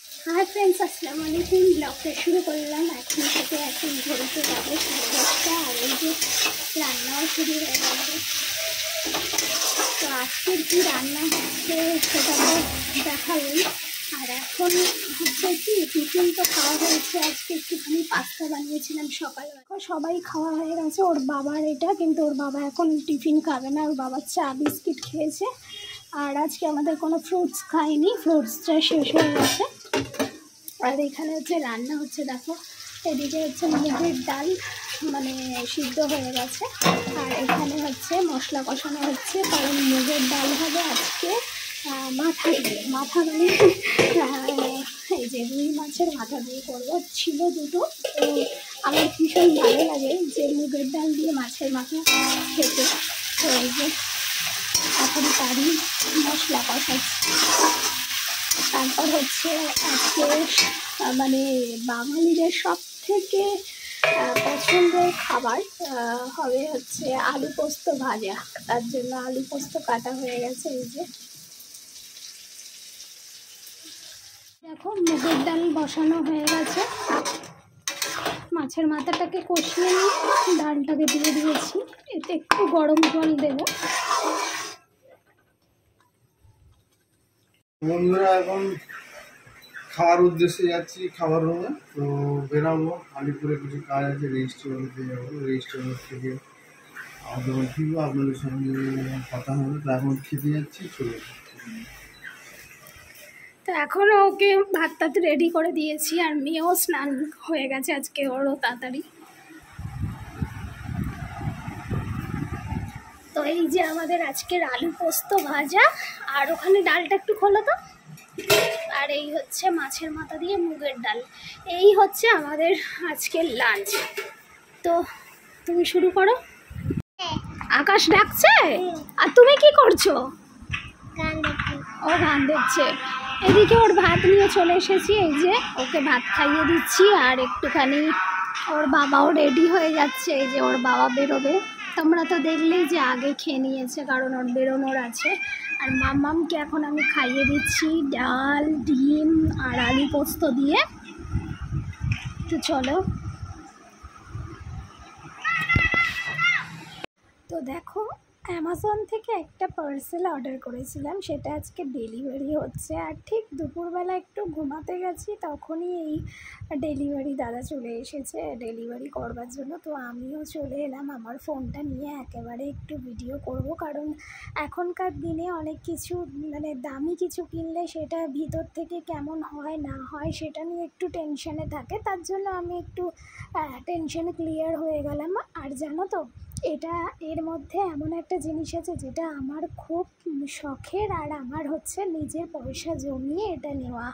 Hi friends अस्सलाम वालेकुम। ब्लॉगটা শুরু করলাম এখন থেকে। এখন ঘড়িতে যাবে 10:30 আর এই যে রান্নাও শুরু হয়ে গেছে। তো আজকে কি রান্না হচ্ছে সেটা তো দেখাবই। আর এখন হচ্ছে কি টিফিন তো খাওয়া হয়েছে, আজকে একটুখানি পাস্তা বানিয়েছিলাম সকালে। সবাই খাওয়া হয়ে গেছে। ওর বাবার এটা, কিন্তু ওর বাবা এখন টিফিন খাবে না, ওর বাবার চা বিস্কিট খেয়েছে। আর আজকে আমাদের কোনো ফ্রুটস খাইনি, ফ্রুটসটা শেষ হয়ে গেছে। আর এখানে হচ্ছে রান্না হচ্ছে, দেখো এদিকে হচ্ছে মুগের ডাল মানে সিদ্ধ হয়ে গেছে। আর এখানে হচ্ছে মশলা কষানো হচ্ছে, কারণ মুগের ডাল হবে আজকে মাথা মানে এই যে রুই মাছের মাথা দিয়ে করবো। ছিল দুটো, তো আমার ভীষণ ভালো লাগে যে মুগের ডাল দিয়ে মাছের মাথা খেতে। তো এই যে এখন তারই মশলা কষাচ্ছি। তারপর হচ্ছে আজকে মানে বাঙালিদের সব থেকে পছন্দের খাবার হবে হচ্ছে আলু পোস্ত ভাজা। তার জন্য আলু পোস্ত কাটা হয়ে গেছে। এই যে দেখো মুগের ডাল বসানো হয়ে গেছে, মাছের মাথাটাকে কষিয়ে নিয়ে ডালটাকে দিয়ে দিয়েছি। এতে একটু গরম জল দেবো। বন্ধুরা এখন খাওয়ার উদ্দেশ্যে যাচ্ছি খাবার রুমে। তো বেরাবো, আলিপুরে কিছু কাজ আছে, রেজিস্ট্রেশনে যাবো। রেজিস্ট্রেশন থেকে আবার যখন ফিরবো আপনাদের সঙ্গে কথা হবে। তো এখন খেতে যাচ্ছি, চলে তো এখন ওকে ভাত টাত রেডি করে দিয়েছি, আর মেয়েও স্নান হয়ে গেছে আজকে, ওরও তাড়াতাড়ি। তো এই যে আমাদের আজকের আলু পোস্ত ভাজা, আর ওখানে ডালটা একটু খোলো তো। আর এই হচ্ছে মাছের মাথা দিয়ে মুগের ডাল। এই হচ্ছে আমাদের আজকের লাঞ্চ। তো তুমি শুরু করো। আকাশ ডাকছে, আর তুমি কি করছো? ও গান দেখছে। এদিকে ওর ভাত নিয়ে চলে এসেছি, এই যে ওকে ভাত খাইয়ে দিচ্ছি। আর একটুখানি ওর বাবাও রেডি হয়ে যাচ্ছে, এই যে ওর বাবা বেরোবে। তোমরা তো দেখলেই যে আগে খেয়ে নিয়েছে, কারণ ওর বেরোনোর আছে। আর মাম্মামকে এখন আমি খাইয়ে দিচ্ছি ডাল, ডিম আর আলু পোস্ত দিয়ে। তো চলো। তো দেখো অ্যামাজন থেকে একটা পার্সেল অর্ডার করেছিলাম, সেটা আজকে ডেলিভারি হচ্ছে। আর ঠিক দুপুরবেলা একটু ঘুমাতে গেছি, তখনই এই ডেলিভারি দাদা চলে এসেছে ডেলিভারি করবার জন্য। তো আমিও চলে এলাম আমার ফোনটা নিয়ে, একেবারে একটু ভিডিও করব। কারণ এখনকার দিনে অনেক কিছু মানে দামি কিছু কিনলে সেটা ভিতর থেকে কেমন হয় না হয় সেটা নিয়ে একটু টেনশানে থাকে। তার জন্য আমি একটু টেনশন ক্লিয়ার হয়ে গেলাম। আর জানো তো, এটা এর মধ্যে এমন একটা জিনিস আছে যেটা আমার খুব শখের, আর আমার হচ্ছে নিজের পয়সা জমিয়ে এটা নেওয়া।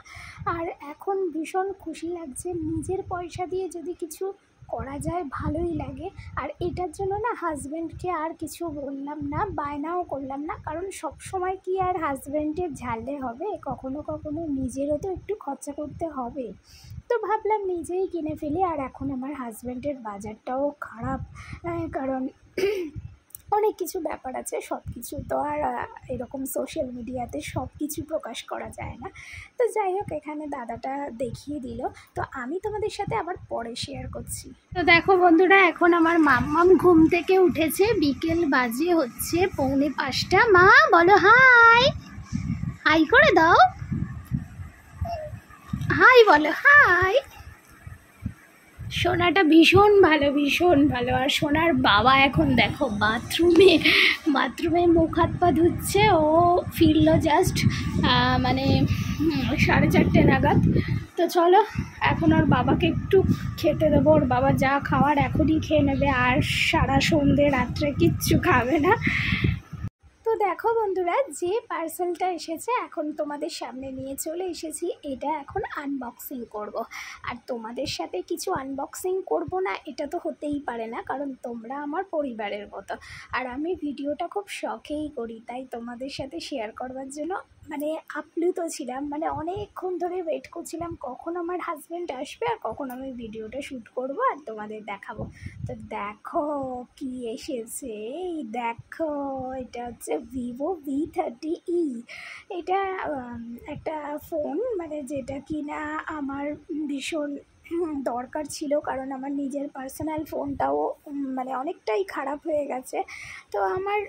আর এখন ভীষণ খুশি লাগছে, নিজের পয়সা দিয়ে যদি কিছু করা যায় ভালোই লাগে। আর এটার জন্য না হাজব্যান্ডকে আর কিছু বললাম না, বায়নাও করলাম না, কারণ সব সময় কি আর হাজব্যান্ডের ঝালে হবে? কখনো কখনো নিজেরও তো একটু খরচা করতে হবে। তো ভাবলাম নিজেই কিনে ফেলি। আর এখন আমার হাজব্যান্ডের বাজারটাও খারাপ, কারণ অনেক কিছু ব্যাপার আছে, সব কিছু তো আর এরকম সোশ্যাল মিডিয়াতে সব কিছু প্রকাশ করা যায় না। তো যাই হোক, এখানে দাদাটা দেখিয়ে দিল, তো আমি তোমাদের সাথে আবার পরে শেয়ার করছি। তো দেখো বন্ধুরা, এখন আমার মাম্মাম ঘুম থেকে উঠেছে, বিকেল বাজে হচ্ছে 4:45। মা বলো হাই, হাই করে দাও, হাই বলো, হাই। সোনাটা ভীষণ ভালো, ভীষণ ভালো। আর সোনার বাবা এখন দেখো বাথরুমে মুখ হাত পা ধুচ্ছে। ও ফিরলো জাস্ট মানে 4:30 নাগাদ। তো চলো এখন ওর বাবাকে একটু খেতে দেবো। ওর বাবা যা খাওয়ার এখনই খেয়ে নেবে, আর সারা সন্ধে রাত্রে কিচ্ছু খাবে না। তো দেখো বন্ধুরা, যে পার্সেলটা এসেছে এখন তোমাদের সামনে নিয়ে চলে এসেছি। এটা এখন আনবক্সিং করব। আর তোমাদের সাথে কিছু আনবক্সিং করব না, এটা তো হতেই পারে না, কারণ তোমরা আমার পরিবারের মতো। আর আমি ভিডিওটা খুব শখেই করি, তাই তোমাদের সাথে শেয়ার করবার জন্য মানে আপ্লুত ছিলাম, মানে অনেকক্ষণ ধরে ওয়েট করছিলাম কখন আমার হাজব্যান্ড আসবে আর কখন আমি ভিডিওটা শ্যুট করব আর তোমাদের দেখাবো। তো দেখো কি এসেছে, এই দেখো এটা হচ্ছে Vivo V30e। এটা একটা ফোন, মানে যেটা কিনা আমার ভীষণ দরকার ছিল, কারণ আমার নিজের পার্সোনাল ফোনটাও মানে অনেকটাই খারাপ হয়ে গেছে। তো আমার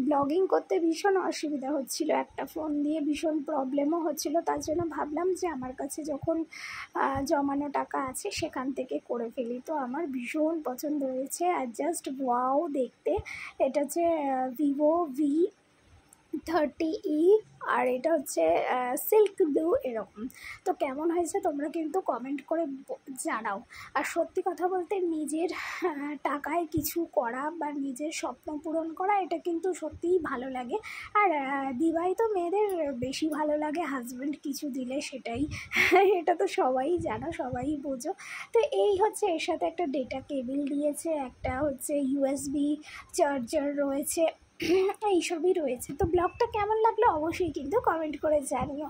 ব্লগিং করতে ভীষণ অসুবিধা হচ্ছিল, একটা ফোন দিয়ে ভীষণ প্রবলেমও হচ্ছিল। তার জন্য ভাবলাম যে আমার কাছে যখন জমানো টাকা আছে সেখান থেকে করে ফেলি। তো আমার ভীষণ পছন্দ হয়েছে আর জাস্ট ওয়াও দেখতে। এটা হচ্ছে Vivo V30e আর এটা হচ্ছে সিল্ক ব্লু এরকম। তো কেমন হয়েছে তোমরা কিন্তু কমেন্ট করে জানাও। আর সত্যি কথা বলতে নিজের টাকায় কিছু করা বা নিজের স্বপ্ন পূরণ করা, এটা কিন্তু সত্যিই ভালো লাগে। আর বিবাহিত মেয়েদের বেশি ভালো লাগে হাজব্যান্ড কিছু দিলে, সেটাই এটা তো সবাই জানো, সবাই বোঝো। তো এই হচ্ছে, এর সাথে একটা ডেটা কেবিল দিয়েছে, একটা হচ্ছে USB চার্জার রয়েছে, এইসবই রয়েছে। তো ব্লগটা কেমন লাগলো অবশ্যই কিন্তু কমেন্ট করে জানিও।